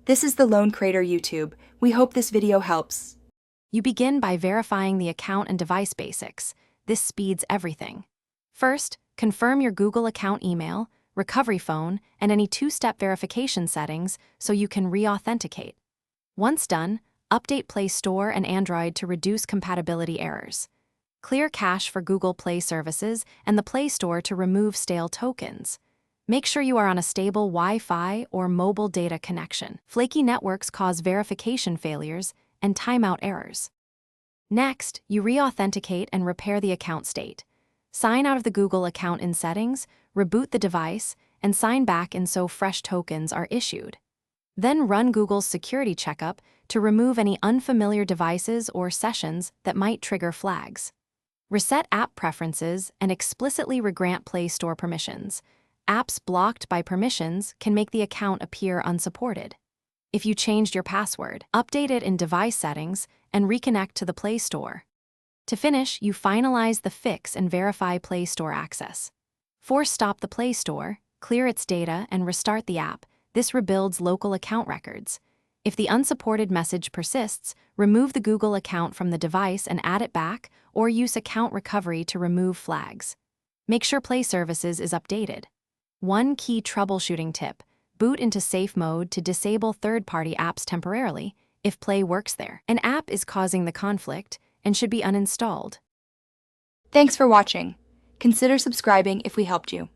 This is the Lone Creator YouTube. We hope this video helps. You begin by verifying the account and device basics. This speeds everything. First, confirm your Google account email, recovery phone, and any two-step verification settings so you can re-authenticate. Once done, update Play Store and Android to reduce compatibility errors. Clear cache for Google Play services and the Play Store to remove stale tokens. Make sure you are on a stable Wi-Fi or mobile data connection. Flaky networks cause verification failures and timeout errors. Next, you re-authenticate and repair the account state. Sign out of the Google account in Settings, reboot the device, and sign back in so fresh tokens are issued. Then run Google's security checkup to remove any unfamiliar devices or sessions that might trigger flags. Reset app preferences and explicitly regrant Play Store permissions. Apps blocked by permissions can make the account appear unsupported. If you changed your password, update it in device settings and reconnect to the Play Store. To finish, you finalize the fix and verify Play Store access. Force stop the Play Store, clear its data, and restart the app. This rebuilds local account records. If the unsupported message persists, remove the Google account from the device and add it back, or use account recovery to remove flags. Make sure Play Services is updated. One key troubleshooting tip: boot into safe mode to disable third-party apps temporarily if Play works there. An app is causing the conflict and should be uninstalled. Thanks for watching. Consider subscribing if we helped you.